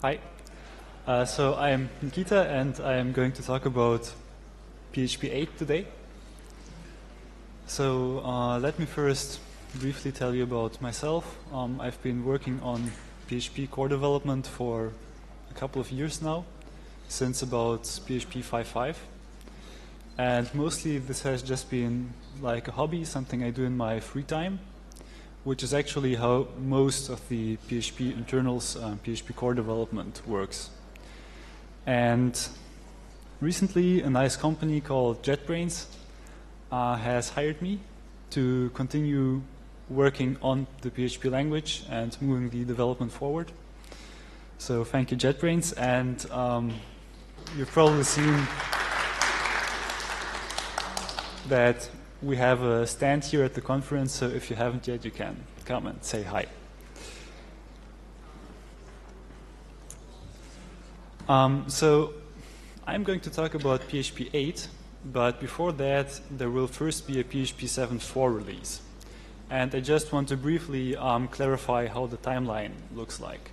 Hi. So I'm Nikita, and I'm going to talk about PHP 8 today. So let me first briefly tell you about myself. I've been working on PHP core development for a couple of years now, since about PHP 5.5. And mostly this has just been like a hobby, something I do in my free time, which is actually how most of the PHP internals, PHP core development works. And recently a nice company called JetBrains has hired me to continue working on the PHP language and moving the development forward. So thank you, JetBrains. And you've probably seen that we have a stand here at the conference, so if you haven't yet, you can come and say hi. So I'm going to talk about PHP 8, but before that, there will first be a PHP 7.4 release. And I just want to briefly clarify how the timeline looks like.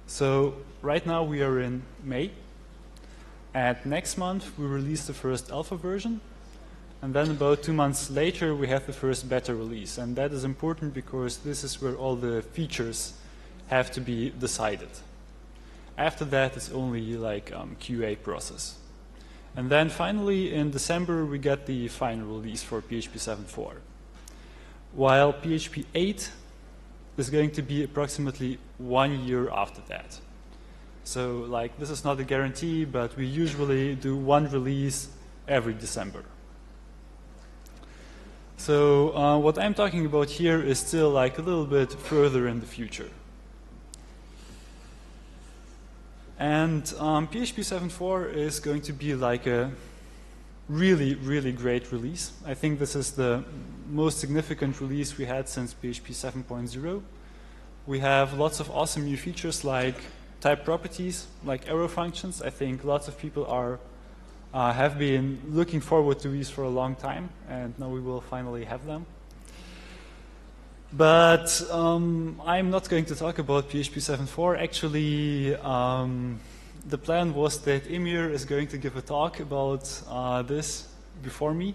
So right now we are in May, and next month we release the first alpha version. And then about 2 months later, we have the first beta release. And that is important because this is where all the features have to be decided. After that, it's only like QA process. And then finally, in December, we get the final release for PHP 7.4. While PHP 8 is going to be approximately 1 year after that. So like, this is not a guarantee, but we usually do one release every December. So what I'm talking about here is still like a little bit further in the future. And PHP 7.4 is going to be like a really, really great release. I think this is the most significant release we had since PHP 7.0. We have lots of awesome new features like type properties, like arrow functions. I think lots of people have been looking forward to these for a long time, and now we will finally have them. But I'm not going to talk about PHP 7.4. Actually, the plan was that Emir is going to give a talk about this before me,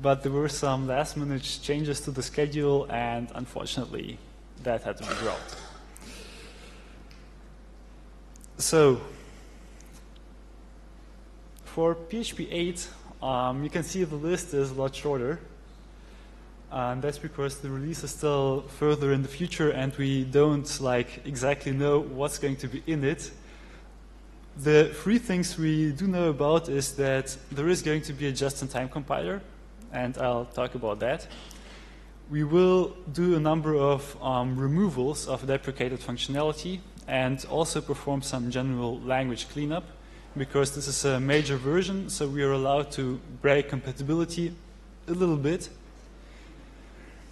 but there were some last-minute changes to the schedule, and unfortunately, that had to be dropped. So, for PHP 8, you can see the list is a lot shorter. And that's because the release is still further in the future and we don't like exactly know what's going to be in it. The three things we do know about is that there is going to be a just-in-time compiler, and I'll talk about that. We will do a number of removals of deprecated functionality and also perform some general language cleanup, because this is a major version, so we are allowed to break compatibility a little bit.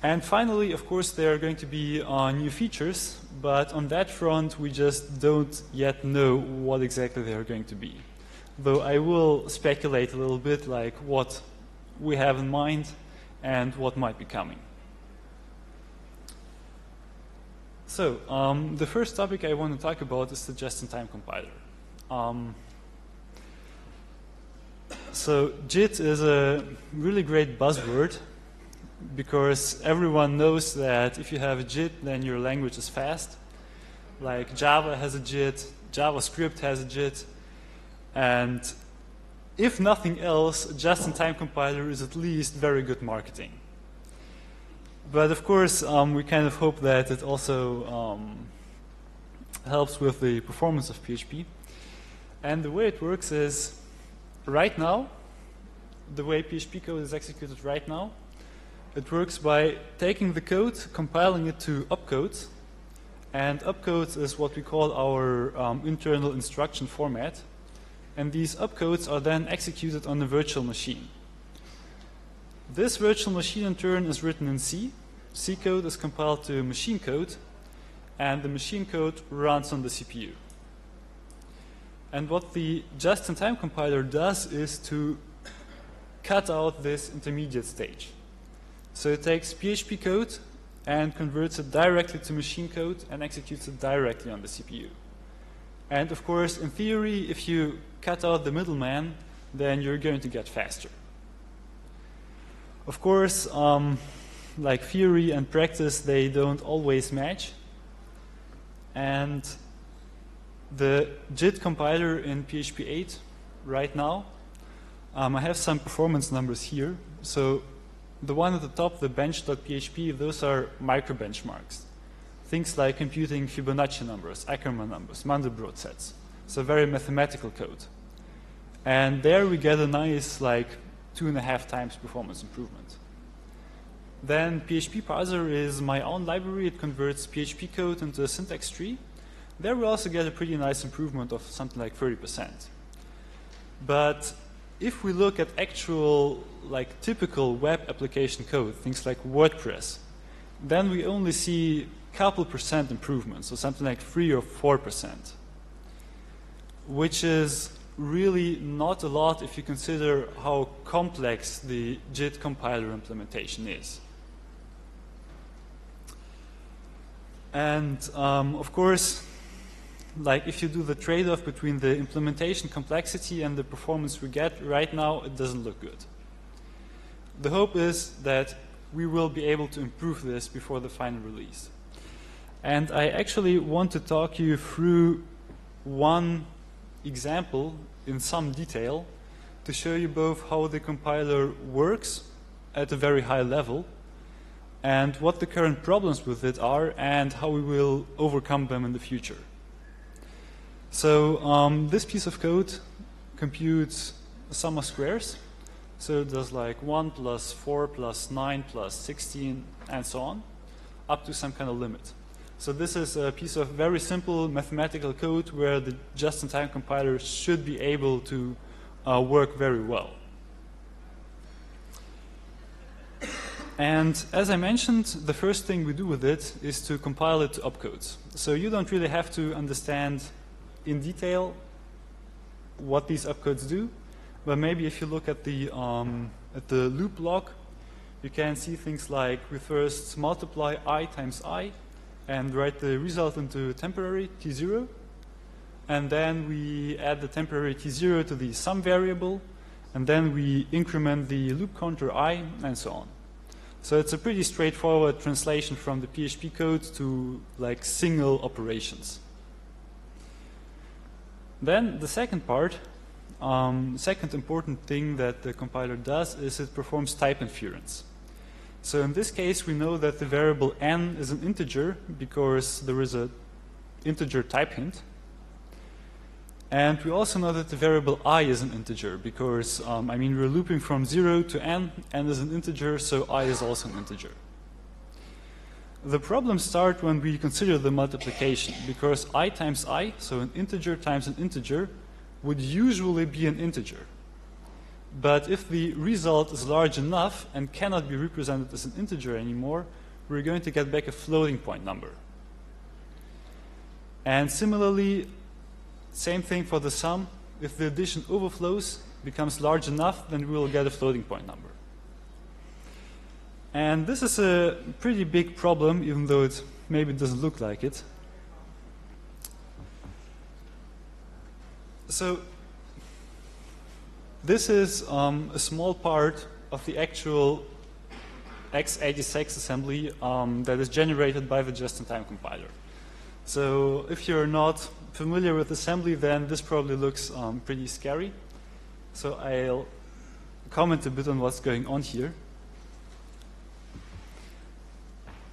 And finally, of course, there are going to be new features, but on that front, we just don't yet know what exactly they are going to be. Though I will speculate a little bit, like what we have in mind and what might be coming. So, the first topic I want to talk about is the just-in-time compiler. So JIT is a really great buzzword because everyone knows that if you have a JIT, then your language is fast. Like Java has a JIT, JavaScript has a JIT, and if nothing else, just-in-time compiler is at least very good marketing. But of course, we kind of hope that it also helps with the performance of PHP. And the way it works is, right now, the way PHP code is executed right now, it works by taking the code, compiling it to opcodes, and opcodes is what we call our internal instruction format, and these opcodes are then executed on a virtual machine. This virtual machine in turn is written in C. C code is compiled to machine code, and the machine code runs on the CPU. And what the just-in-time compiler does is to cut out this intermediate stage. So it takes PHP code and converts it directly to machine code and executes it directly on the CPU. And of course, in theory, if you cut out the middleman, then you're going to get faster. Of course, like theory and practice, they don't always match. And the JIT compiler in PHP 8 right now, I have some performance numbers here. So the one at the top, the bench.php, those are micro benchmarks. Things like computing Fibonacci numbers, Ackermann numbers, Mandelbrot sets. So very mathematical code. And there we get a nice, like, 2.5 times performance improvement. Then PHP parser is my own library. It converts PHP code into a syntax tree. There we also get a pretty nice improvement of something like 30%. But if we look at actual, like, typical web application code, things like WordPress, then we only see a couple percent improvement, so something like 3 or 4%, which is really not a lot if you consider how complex the JIT compiler implementation is. And of course, like, if you do the trade-off between the implementation complexity and the performance we get right now, it doesn't look good. The hope is that we will be able to improve this before the final release. And I actually want to talk you through one example in some detail to show you both how the compiler works at a very high level and what the current problems with it are and how we will overcome them in the future. So this piece of code computes a sum of squares. So it does like 1 plus 4 plus 9 plus 16 and so on, up to some kind of limit. So this is a piece of very simple mathematical code where the just-in-time compiler should be able to work very well. And as I mentioned, the first thing we do with it is to compile it to opcodes. So you don't really have to understand in detail what these opcodes do, but maybe if you look at the loop log, you can see things like we first multiply I times I and write the result into temporary T0, and then we add the temporary T0 to the sum variable, and then we increment the loop counter I, and so on. So it's a pretty straightforward translation from the PHP code to, like, single operations. Then the second part, second important thing that the compiler does is it performs type inference. So in this case, we know that the variable n is an integer because there is an integer type hint. And we also know that the variable I is an integer because, I mean, we're looping from 0 to n is an integer, so I is also an integer. The problems start when we consider the multiplication, because I times I, so an integer times an integer, would usually be an integer. But if the result is large enough and cannot be represented as an integer anymore, we're going to get back a floating point number. And similarly, same thing for the sum. If the addition overflows, becomes large enough, then we will get a floating point number. And this is a pretty big problem, even though it maybe doesn't look like it. So this is a small part of the actual x86 assembly that is generated by the just-in-time compiler. So if you're not familiar with assembly, then this probably looks pretty scary. So I'll comment a bit on what's going on here.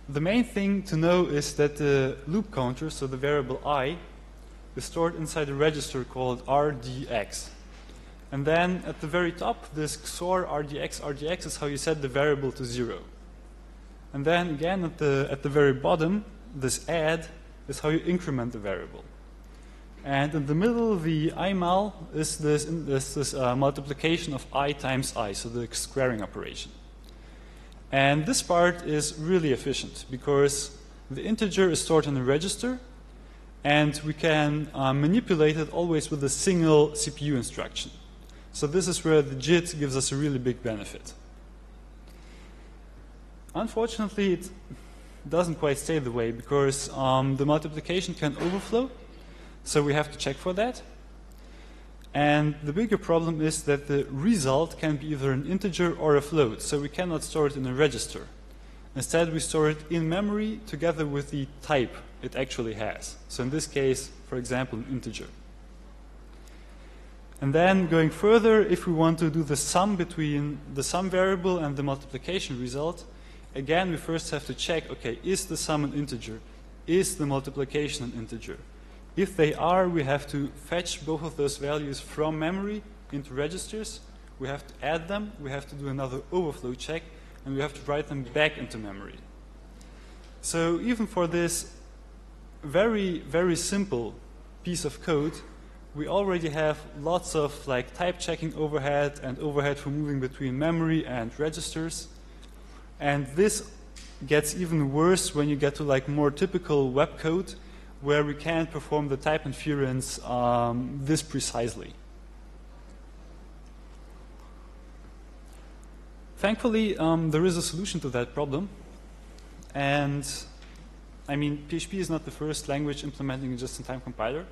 The main thing to know is that the loop counter, so the variable I, is stored inside a register called RDX. And then at the very top, this XOR RDX is how you set the variable to 0. And then again at the very bottom, this add is how you increment the variable. And in the middle, the IMAL is this multiplication of I times I, so the squaring operation. And this part is really efficient because the integer is stored in a register, and we can manipulate it always with a single CPU instruction. So this is where the JIT gives us a really big benefit. Unfortunately, it doesn't quite stay the way because the multiplication can overflow. So we have to check for that. And the bigger problem is that the result can be either an integer or a float, so we cannot store it in a register. Instead, we store it in memory together with the type it actually has. So in this case, for example, an integer. And then going further, if we want to do the sum between the sum variable and the multiplication result, again, we first have to check, okay, is the sum an integer? Is the multiplication an integer? If they are, we have to fetch both of those values from memory into registers. We have to add them. We have to do another overflow check. And we have to write them back into memory. So even for this very, very simple piece of code, we already have lots of like type checking overhead and overhead for moving between memory and registers. And this gets even worse when you get to like more typical web code, where we can't perform the type inference this precisely. Thankfully, there is a solution to that problem. And I mean, PHP is not the first language implementing a just-in-time compiler.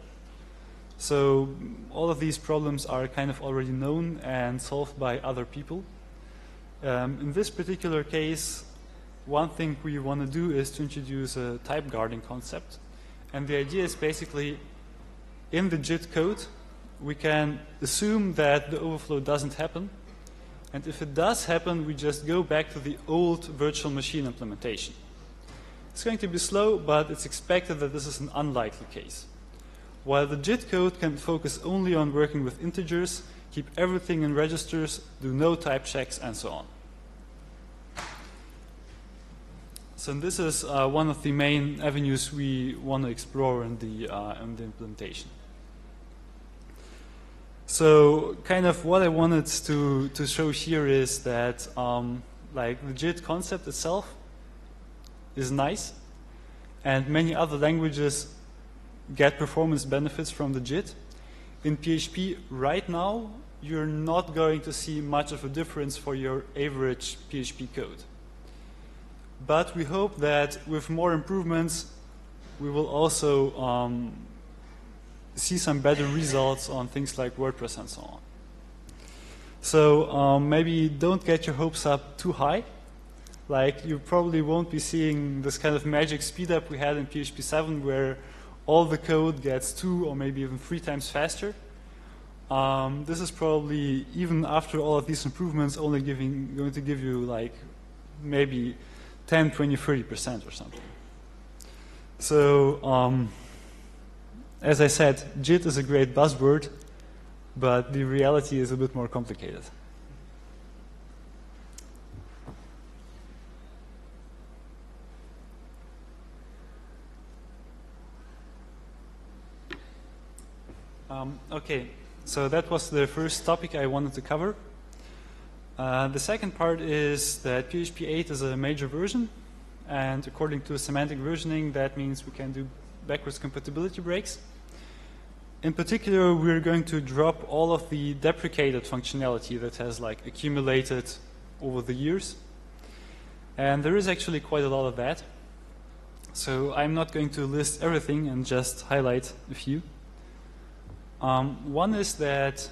So all of these problems are kind of already known and solved by other people. In this particular case, one thing we want to do is to introduce a type guarding concept. And the idea is basically, in the JIT code, we can assume that the overflow doesn't happen. And if it does happen, we just go back to the old virtual machine implementation. It's going to be slow, but it's expected that this is an unlikely case. While the JIT code can focus only on working with integers, keep everything in registers, do no type checks, and so on. So this is one of the main avenues we want to explore in the implementation. So kind of what I wanted to show here is that like the JIT concept itself is nice, and many other languages get performance benefits from the JIT. In PHP right now, you're not going to see much of a difference for your average PHP code. But we hope that with more improvements, we will also see some better results on things like WordPress and so on. So maybe don't get your hopes up too high. Like, you probably won't be seeing this kind of magic speed up we had in PHP 7 where all the code gets 2 or maybe even 3 times faster. This is probably, even after all of these improvements, only going to give you like maybe 10, 20, 30% or something. So as I said, JIT is a great buzzword, but the reality is a bit more complicated. Okay, so that was the first topic I wanted to cover. The second part is that PHP 8 is a major version, and according to semantic versioning, that means we can do backwards compatibility breaks. In particular, we're going to drop all of the deprecated functionality that has like accumulated over the years. And there is actually quite a lot of that. So I'm not going to list everything and just highlight a few. One is that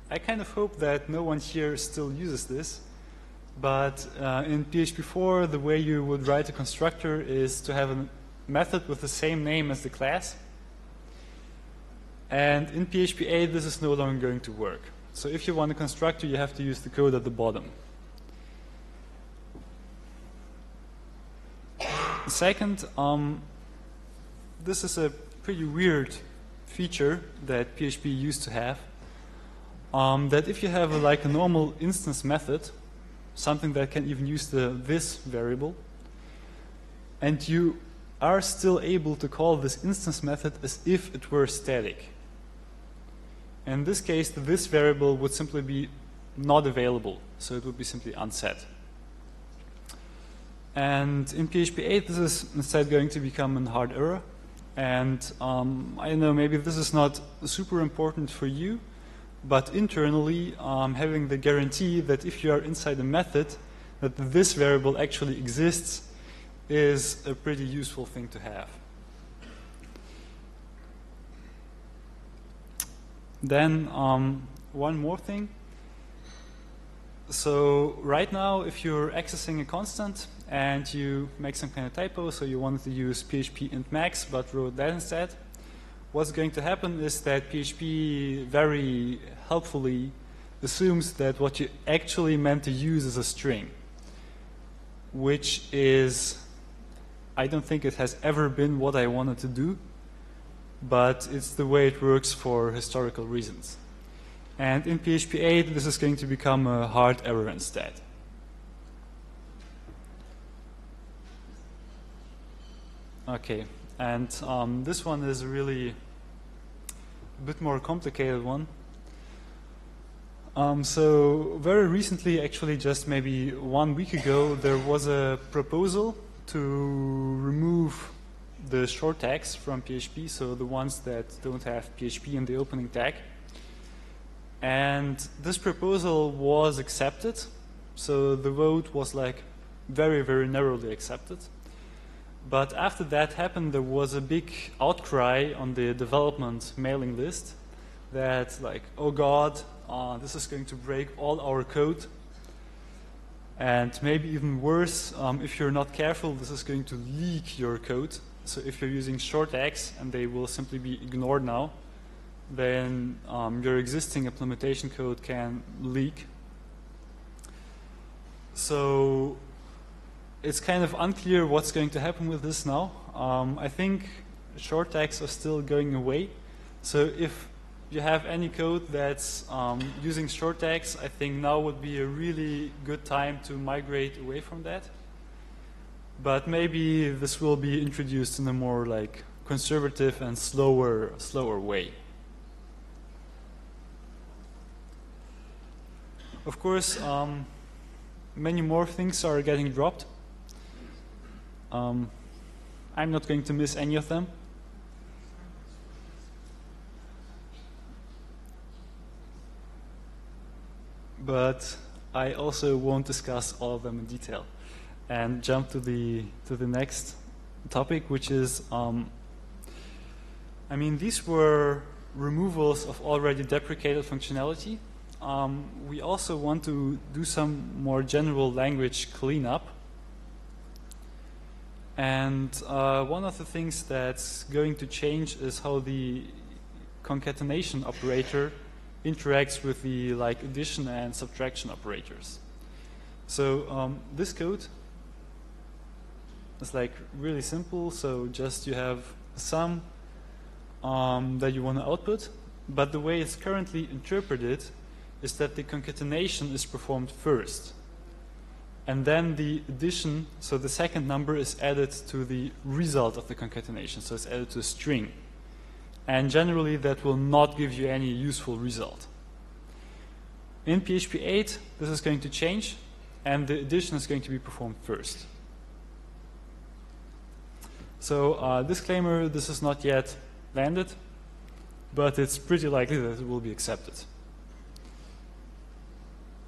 I kind of hope that no one here still uses this, but in PHP 4, the way you would write a constructor is to have a method with the same name as the class. And in PHP 8, this is no longer going to work. So if you want a constructor, you have to use the code at the bottom. Second, this is a pretty weird feature that PHP used to have, that if you have like a normal instance method, something that can even use the this variable, and you are still able to call this instance method as if it were static. In this case, the this variable would simply be not available, so it would be simply unset. And in PHP 8, this is instead going to become a hard error. And I don't know, maybe this is not super important for you, but internally, having the guarantee that if you are inside a method, that this variable actually exists is a pretty useful thing to have. Then one more thing. So right now, if you're accessing a constant and you make some kind of typo, so you wanted to use PHP int max but wrote that instead, what's going to happen is that PHP very helpfully assumes that what you actually meant to use is a string, which is, I don't think it has ever been what I wanted to do, but it's the way it works for historical reasons. And in PHP 8, this is going to become a hard error instead. Okay, and this one is really a bit more complicated one. So very recently, actually just maybe 1 week ago, there was a proposal to remove the short tags from PHP, so the ones that don't have PHP in the opening tag. And this proposal was accepted, so the vote was like very, very narrowly accepted. But after that happened, there was a big outcry on the development mailing list that like, oh God, this is going to break all our code. And maybe even worse, if you're not careful, this is going to leak your code. So if you're using short tags and they will simply be ignored now, then your existing implementation code can leak. So it's kind of unclear what's going to happen with this now. I think short tags are still going away. So if you have any code that's using short tags, I think now would be a really good time to migrate away from that. But maybe this will be introduced in a more like conservative and slower way. Of course, many more things are getting dropped. I'm not going to miss any of them. But I also won't discuss all of them in detail and jump to the next topic, which is, I mean, these were removals of already deprecated functionality. We also want to do some more general language cleanup. And one of the things that's going to change is how the concatenation operator interacts with the like addition and subtraction operators. So this code is like really simple. So just you have a sum that you want to output, but the way it's currently interpreted is that the concatenation is performed first. And then the addition, so the second number is added to the result of the concatenation. So it's added to a string. And generally that will not give you any useful result. In PHP 8, this is going to change, and the addition is going to be performed first. So disclaimer, this is not yet landed, but it's pretty likely that it will be accepted.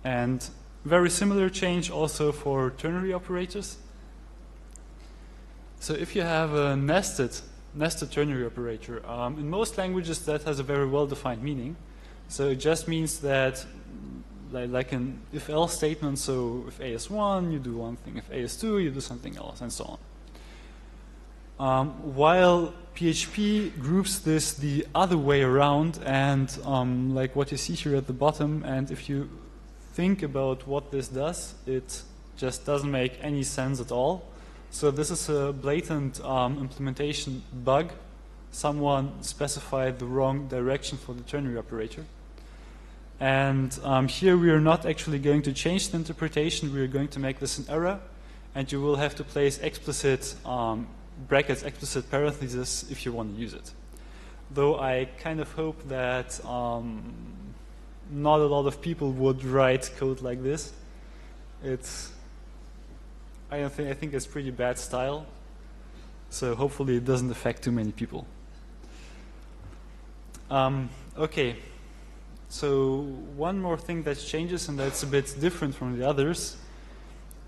And very similar change also for ternary operators. So if you have a nested ternary operator, in most languages that has a very well-defined meaning. So it just means that, like an if-else statement, so if A is 1, you do one thing. If A is 2, you do something else, and so on. While PHP groups this the other way around, and like what you see here at the bottom, and if you think about what this does, it just doesn't make any sense at all. So this is a blatant implementation bug. Someone specified the wrong direction for the ternary operator. And here we are not actually going to change the interpretation. We are going to make this an error. And you will have to place explicit brackets, explicit parentheses if you want to use it. Though I kind of hope that not a lot of people would write code like this. I think it's pretty bad style. So hopefully it doesn't affect too many people. Okay. So one more thing that changes, and that's a bit different from the others,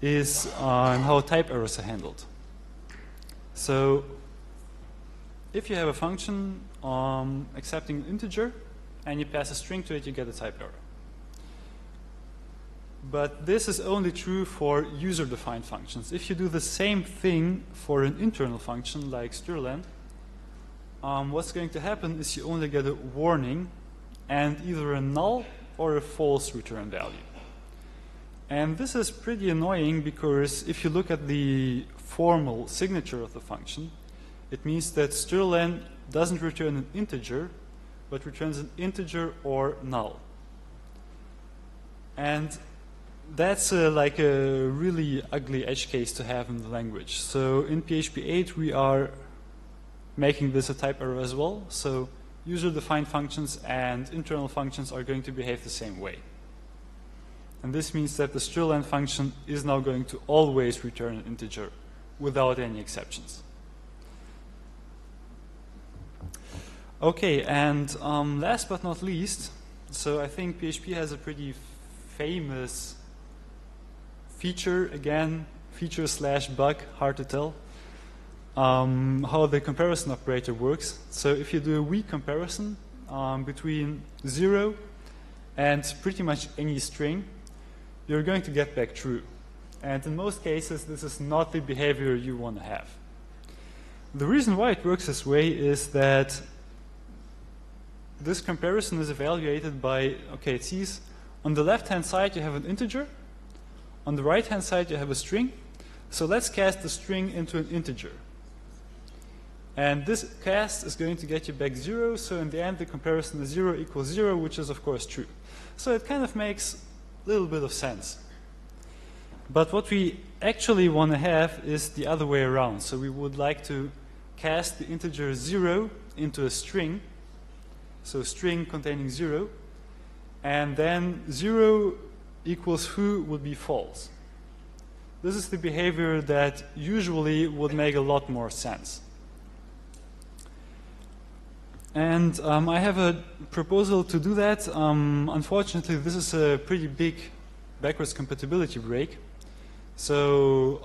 is how type errors are handled. So if you have a function accepting an integer, and you pass a string to it, you get a type error. But this is only true for user-defined functions. If you do the same thing for an internal function like strlen, what's going to happen is you only get a warning and either a null or a false return value. And this is pretty annoying because if you look at the formal signature of the function, it means that strlen doesn't return an integer, but returns an integer or null. And that's like a really ugly edge case to have in the language. So in PHP 8, we are making this a type error as well. So user-defined functions and internal functions are going to behave the same way. And this means that the strlen function is now going to always return an integer without any exceptions. Okay, and last but not least, so I think PHP has a pretty famous feature, again, feature slash bug, hard to tell, how the comparison operator works. So if you do a weak comparison between 0 and pretty much any string, you're going to get back true. And in most cases, this is not the behavior you want to have. The reason why it works this way is that this comparison is evaluated by, okay, it sees on the left-hand side you have an integer, on the right-hand side you have a string, so let's cast the string into an integer. And this cast is going to get you back 0, so in the end the comparison is 0 equals 0, which is of course true. So it kind of makes a little bit of sense. But what we actually want to have is the other way around. So we would like to cast the integer 0 into a string, so a string containing 0, and then 0 equals foo would be false. This is the behavior that usually would make a lot more sense. And I have a proposal to do that. Unfortunately, this is a pretty big backwards compatibility break. So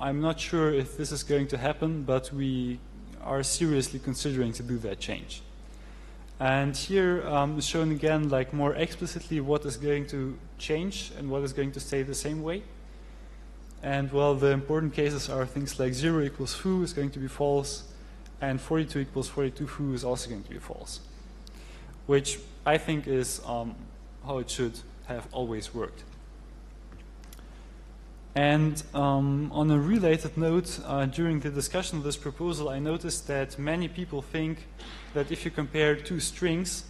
I'm not sure if this is going to happen, but we are seriously considering to do that change. And here is shown again, like more explicitly, what is going to change and what is going to stay the same way. And well, the important cases are things like 0 equals foo is going to be false, and 42 equals 42 foo is also going to be false, which I think is how it should have always worked. And on a related note, during the discussion of this proposal, I noticed that many people think that if you compare two strings,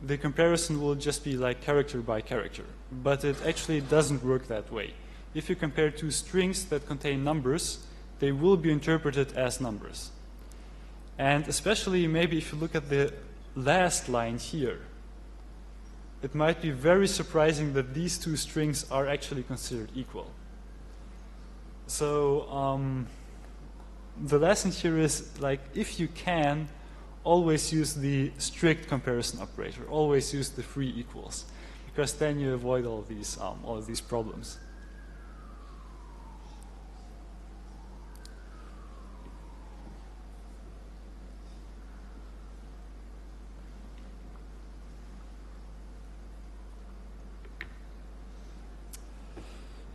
the comparison will just be like character by character. But it actually doesn't work that way. If you compare two strings that contain numbers, they will be interpreted as numbers. And especially maybe if you look at the last line here, it might be very surprising that these two strings are actually considered equal. So the lesson here is, like, if you can, always use the strict comparison operator. Always use the free equals, because then you avoid all of these problems.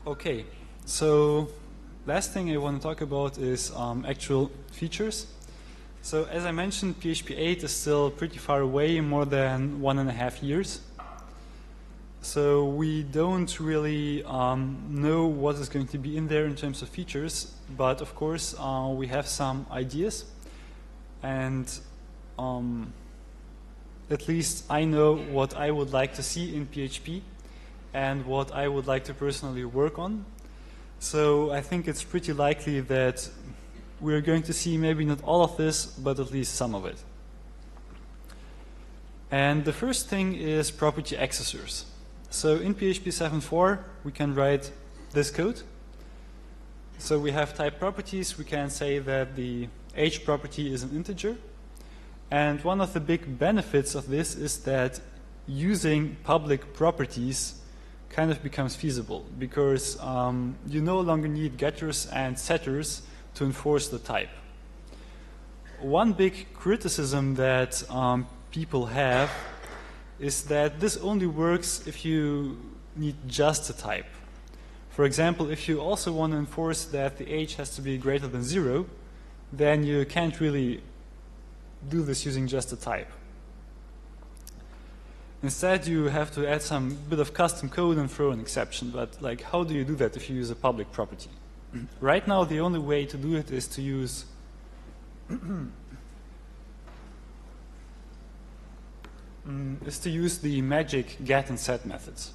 Okay, so last thing I want to talk about is actual features. So as I mentioned, PHP 8 is still pretty far away, more than 1.5 years. So we don't really know what is going to be in there in terms of features, but of course we have some ideas. And at least I know what I would like to see in PHP and what I would like to personally work on. So I think it's pretty likely that we're going to see maybe not all of this, but at least some of it. And the first thing is property accessors. So in PHP 7.4, we can write this code. So we have type properties. We can say that the age property is an integer. And one of the big benefits of this is that using public properties kind of becomes feasible, because you no longer need getters and setters to enforce the type. One big criticism that people have is that this only works if you need just a type. For example, if you also want to enforce that the age has to be greater than 0, then you can't really do this using just a type. Instead, you have to add some bit of custom code and throw an exception. But like, how do you do that if you use a public property? Right now, the only way to do it is to use the magic get and set methods,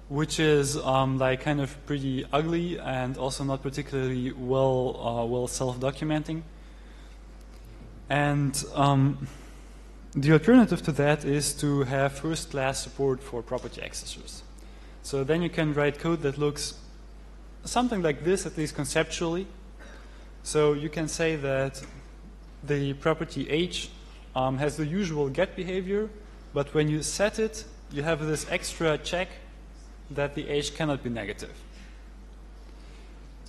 which is like kind of pretty ugly and also not particularly well self-documenting. And the alternative to that is to have first-class support for property accessors. So then you can write code that looks something like this, at least conceptually. So you can say that the property age has the usual get behavior, but when you set it, you have this extra check that the age cannot be negative.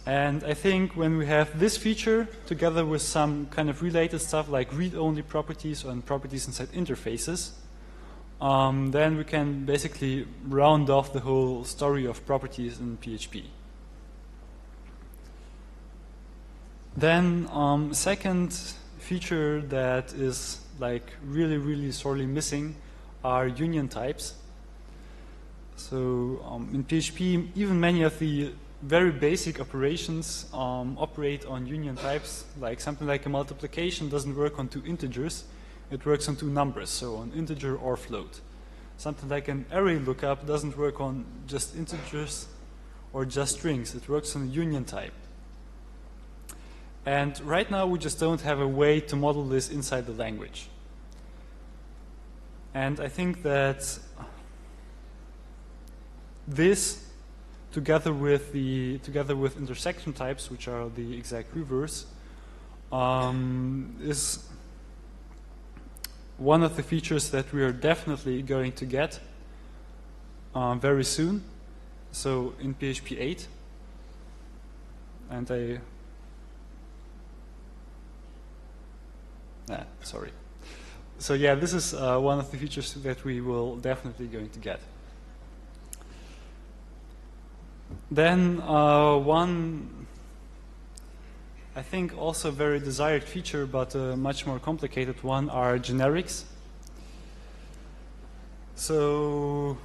And I think when we have this feature together with some kind of related stuff like read-only properties and properties inside interfaces, then we can basically round off the whole story of properties in PHP. Then second feature that is like really sorely missing are union types. So in PHP, even many of the very basic operations operate on union types. Like something like a multiplication doesn't work on two integers, it works on two numbers, so on integer or float. Something like an array lookup doesn't work on just integers or just strings, it works on a union type. And right now we just don't have a way to model this inside the language. And I think that this, together with intersection types, which are the exact reverse, is one of the features that we are definitely going to get very soon. So in PHP 8, and sorry. So yeah, this is one of the features that we will definitely going to get. Then one, I think also very desired feature, but a much more complicated one, are generics. So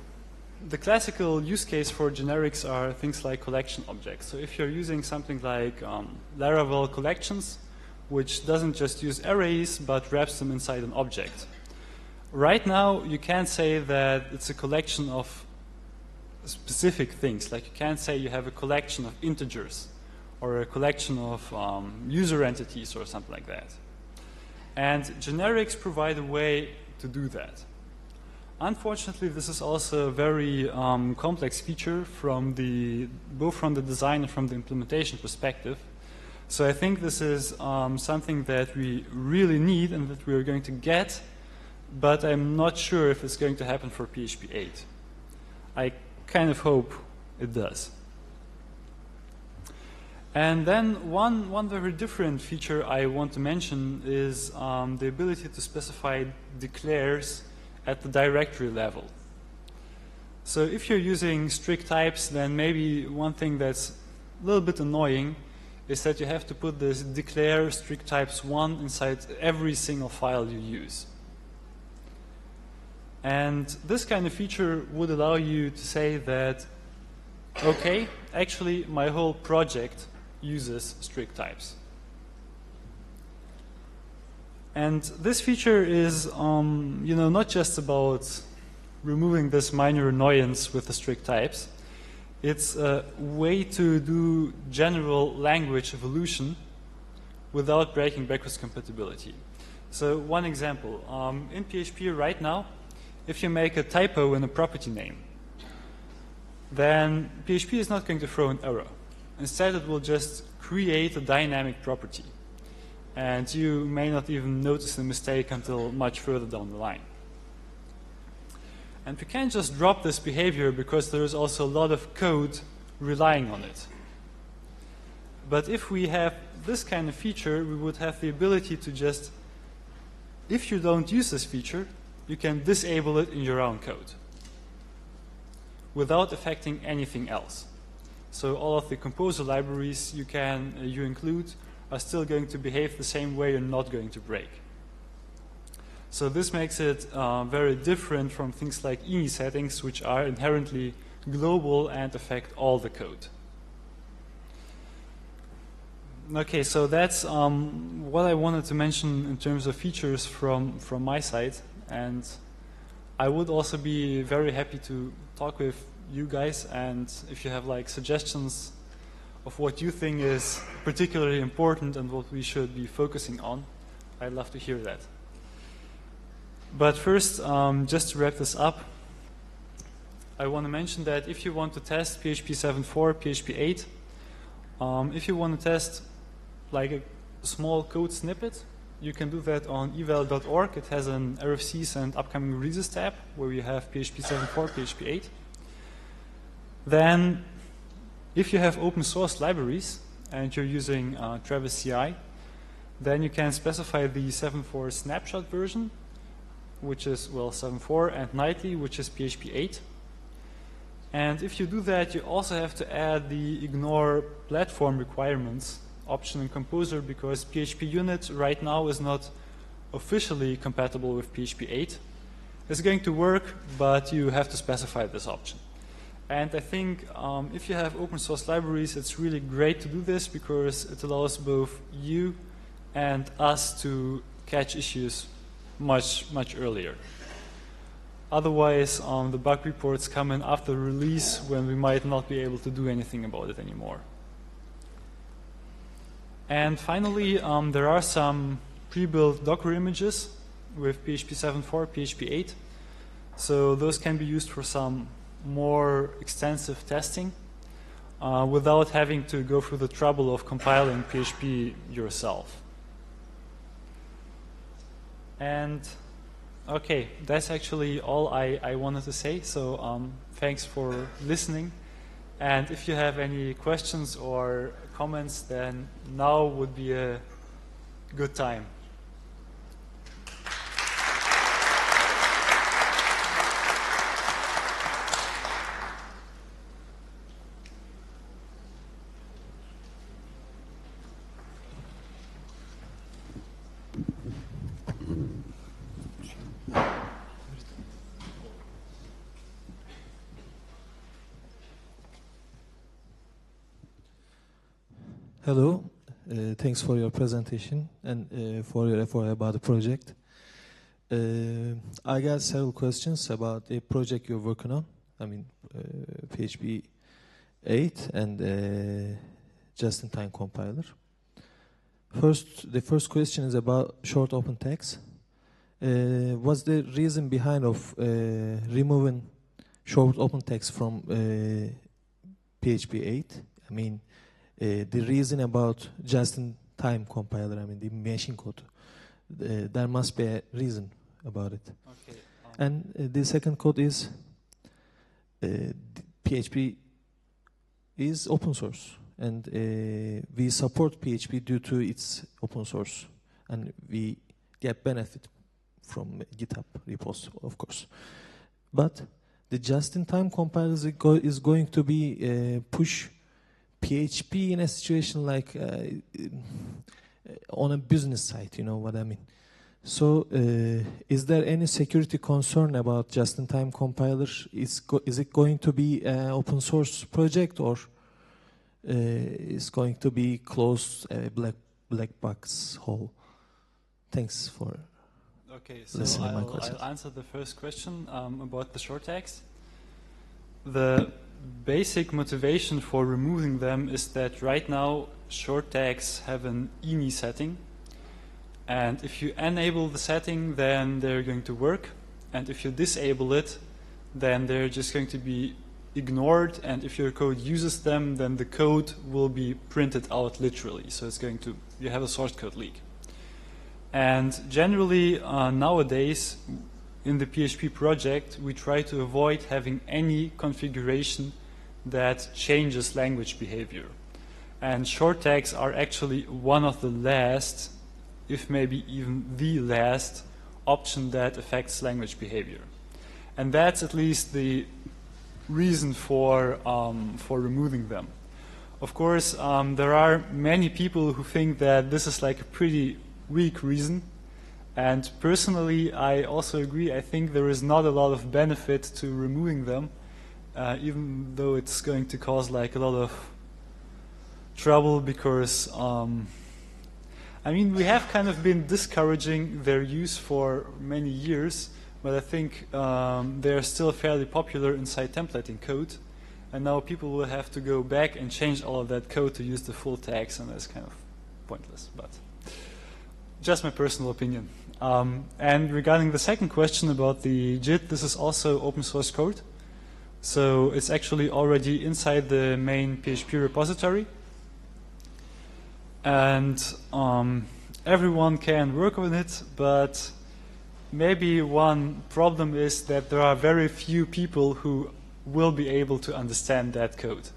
the classical use case for generics are things like collection objects. So if you're using something like Laravel collections, which doesn't just use arrays, but wraps them inside an object. Right now, you can't say that it's a collection of specific things. Like you can't say you have a collection of integers or a collection of user entities or something like that. And generics provide a way to do that. Unfortunately, this is also a very complex feature both from the design and from the implementation perspective. So I think this is something that we really need and that we are going to get, but I'm not sure if it's going to happen for PHP 8. I kind of hope it does. And then one very different feature I want to mention is the ability to specify declares at the directory level. So if you're using strict types, then maybe one thing that's a little bit annoying is that you have to put this declare strict types 1 inside every single file you use. And this kind of feature would allow you to say that, okay, actually my whole project uses strict types. And this feature is not just about removing this minor annoyance with the strict types. It's a way to do general language evolution without breaking backwards compatibility. So one example, in PHP right now, if you make a typo in a property name, then PHP is not going to throw an error. Instead, it will just create a dynamic property. And you may not even notice the mistake until much further down the line. And we can't just drop this behavior because there is also a lot of code relying on it. But if we have this kind of feature, we would have the ability to just if you don't use this feature, you can disable it in your own code without affecting anything else. So all of the composer libraries you include are still going to behave the same way and not going to break. So this makes it very different from things like INI settings, which are inherently global and affect all the code. Okay, so that's what I wanted to mention in terms of features from my side. And I would also be very happy to talk with you guys, and if you have like suggestions of what you think is particularly important and what we should be focusing on, I'd love to hear that. But first, just to wrap this up, I want to mention that if you want to test PHP 7.4, PHP 8, if you want to test like a small code snippet, you can do that on eval.org. It has an RFCs and upcoming releases tab where we have PHP 7.4, PHP 8. Then, if you have open source libraries and you're using Travis CI, then you can specify the 7.4 snapshot version, which is, well, 7.4, and nightly, which is PHP 8. And if you do that, you also have to add the ignore platform requirements option in Composer, because PHP Unit right now is not officially compatible with PHP 8. It's going to work, but you have to specify this option. And I think if you have open source libraries, it's really great to do this because it allows both you and us to catch issues much earlier. Otherwise, the bug reports come in after release when we might not be able to do anything about it anymore. And finally, there are some pre-built Docker images with PHP 7.4, PHP 8. So those can be used for some more extensive testing without having to go through the trouble of compiling PHP yourself. And okay, that's actually all I wanted to say. So thanks for listening. And if you have any questions or comments, then now would be a good time. Hello, thanks for your presentation and for your effort about the project. I got several questions about the project you're working on. I mean, PHP 8 and just-in-time compiler. The first question is about short open text. What's the reason behind of removing short open text from PHP 8? I mean, the reason about just-in-time compiler, I mean the machine code, there must be a reason about it. Okay. And the second code is PHP is open source, and we support PHP due to its open source, and we get benefit from GitHub repos, of course. But the just-in-time compiler is going to be push PHP in a situation like on a business site, you know what I mean. So is there any security concern about just-in-time compiler? Is it going to be an open source project, or is going to be closed black box hole? Thanks for listening to my questions. I'll answer the first question about the short tags. The basic motivation for removing them is that right now short tags have an INI setting, and if you enable the setting, then they're going to work, and if you disable it, then they're just going to be ignored, and if your code uses them, then the code will be printed out literally, so it's going to, you have a source code leak. And generally nowadays in the PHP project, we try to avoid having any configuration that changes language behavior. And short tags are actually one of the last, if maybe even the last, option that affects language behavior. And that's at least the reason for removing them. Of course, there are many people who think that this is like a pretty weak reason. And personally, I also agree. I think there is not a lot of benefit to removing them, even though it's going to cause like a lot of trouble because, I mean, we have kind of been discouraging their use for many years, but I think they're still fairly popular inside templating code. And now people will have to go back and change all of that code to use the full tags, and that's kind of pointless, but just my personal opinion. And regarding the second question about the JIT, this is also open source code. So it's actually already inside the main PHP repository. And everyone can work on it, but maybe one problem is that there are very few people who will be able to understand that code.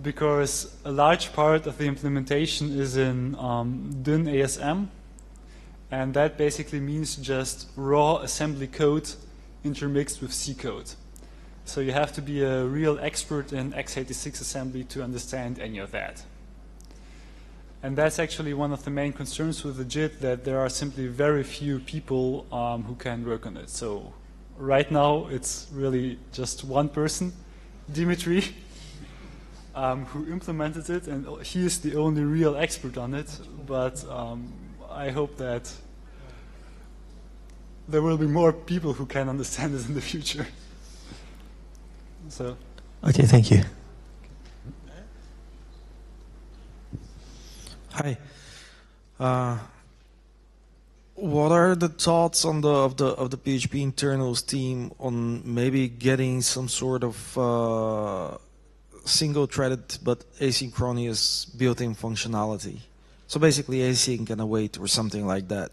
Because a large part of the implementation is in Dyn ASM, and that basically means just raw assembly code intermixed with C code. So you have to be a real expert in x86 assembly to understand any of that. And that's actually one of the main concerns with the JIT, that there are simply very few people who can work on it. So right now it's really just one person, Dimitri, who implemented it, and he is the only real expert on it. But I hope that there will be more people who can understand it in the future. So. Okay, thank you. Hi. What are the thoughts on of the PHP internals team on maybe getting some sort of single-threaded but asynchronous built-in functionality? So basically async and await or something like that.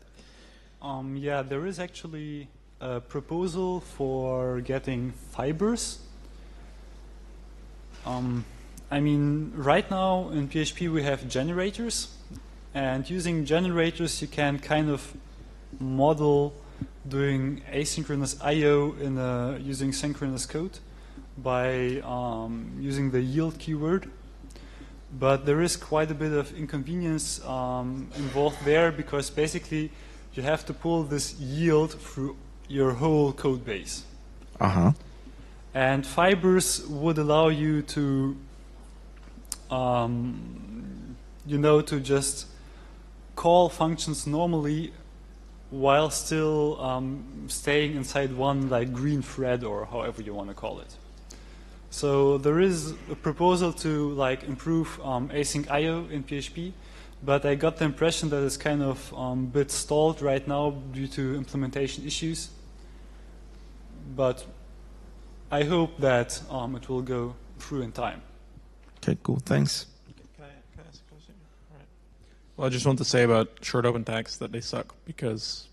Yeah, there is actually a proposal for getting fibers. I mean, right now in PHP we have generators, and using generators you can kind of model doing asynchronous I/O using synchronous code by using the yield keyword. But there is quite a bit of inconvenience involved there, because basically you have to pull this yield through your whole code base. Uh-huh. And fibers would allow you to, to just call functions normally while still staying inside one like green thread, or however you want to call it. So there is a proposal to like improve async I/O in PHP, but I got the impression that it's kind of a bit stalled right now due to implementation issues. But I hope that it will go through in time. Okay, cool. Thanks. Can I ask a question? All right. Well, I just want to say about short open tags that they suck because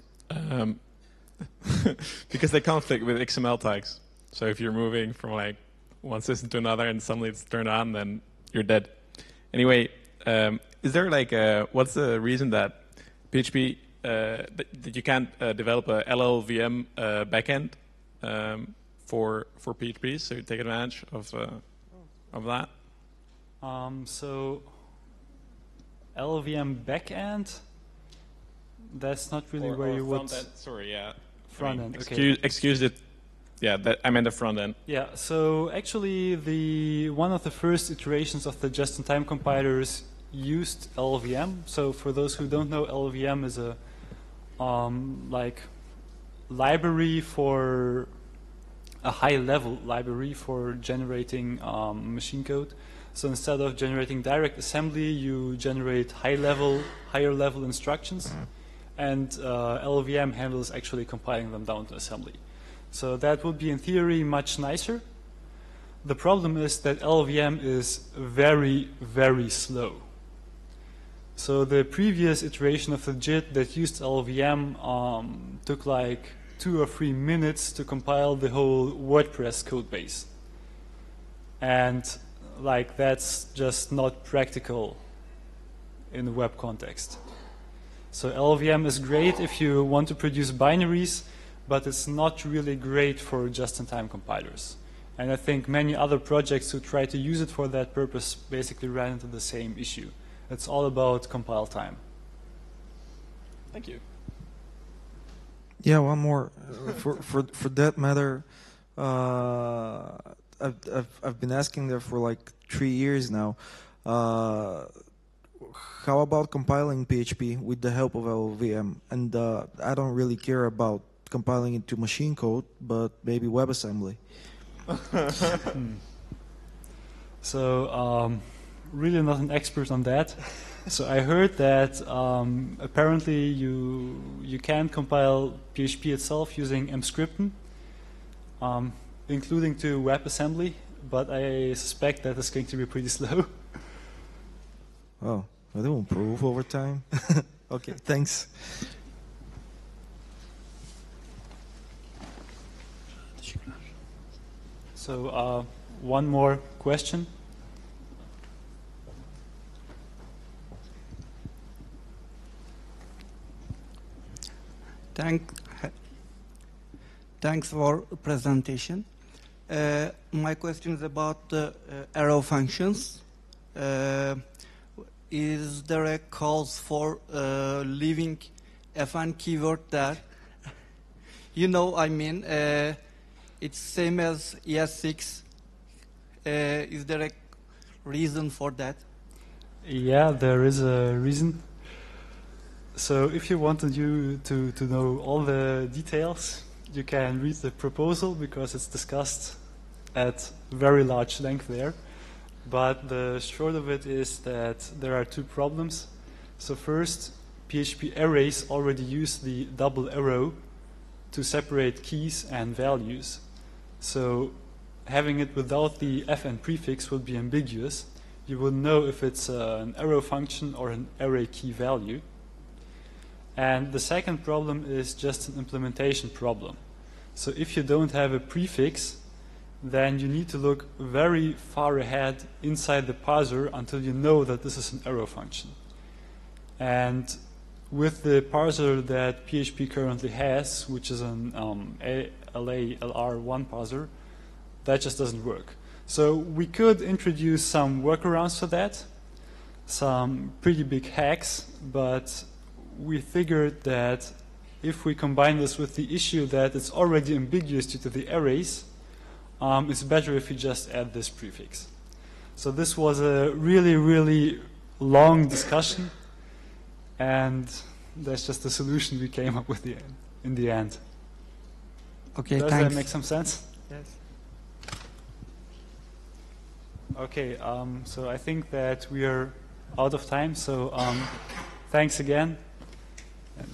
because they conflict with XML tags. So if you're moving from like one system to another and suddenly it's turned on, then you're dead. Anyway, is there like what's the reason that PHP that you can't develop a LLVM backend for PHP, so you take advantage of that? So LLVM backend, that's not really where you would. Front end, sorry, yeah. Front end. Okay. Excuse it. Yeah, I meant the front end. Yeah. So actually, one of the first iterations of the just-in-time compilers used LLVM. So for those who don't know, LLVM is a like library for a high-level library for generating machine code. So instead of generating direct assembly, you generate higher level instructions, and LLVM handles actually compiling them down to assembly. So that would be, in theory, much nicer. The problem is that LLVM is very, very slow. So the previous iteration of the JIT that used LLVM took like 2 or 3 minutes to compile the whole WordPress code base. And like that's just not practical in the web context. So LLVM is great if you want to produce binaries, but it's not really great for just-in-time compilers. And I think many other projects who try to use it for that purpose basically ran into the same issue. It's all about compile time. Thank you. Yeah, one more. For that matter, I've been asking that for like 3 years now. How about compiling PHP with the help of LLVM? And I don't really care about compiling it to machine code, but maybe WebAssembly. So really not an expert on that. So I heard that apparently you can compile PHP itself using Emscripten, including to WebAssembly, but I suspect that is going to be pretty slow. Oh, well, they will improve over time. Okay, thanks. So one more question. Thanks for presentation. My question is about the arrow functions. Is there a cause for leaving fn keyword there? You know, I mean, it's same as ES6. Is there a reason for that? Yeah, there is a reason. So if you wanted to know all the details, you can read the proposal because it's discussed at very large length there. But the short of it is that there are two problems. So first, PHP arrays already use the double arrow to separate keys and values. So having it without the fn prefix would be ambiguous. You wouldn't know if it's an arrow function or an array key value. And the second problem is just an implementation problem. So if you don't have a prefix, then you need to look very far ahead inside the parser until you know that this is an arrow function. And with the parser that PHP currently has, which is an LA-LR1 parser, that just doesn't work. So we could introduce some workarounds for that, some pretty big hacks, but we figured that if we combine this with the issue that it's already ambiguous due to the arrays, it's better if you just add this prefix. So this was a really, really long discussion, and that's just the solution we came up with in the end. Okay, Does thanks. that make some sense? Yes. Okay, so I think that we are out of time, so thanks again. And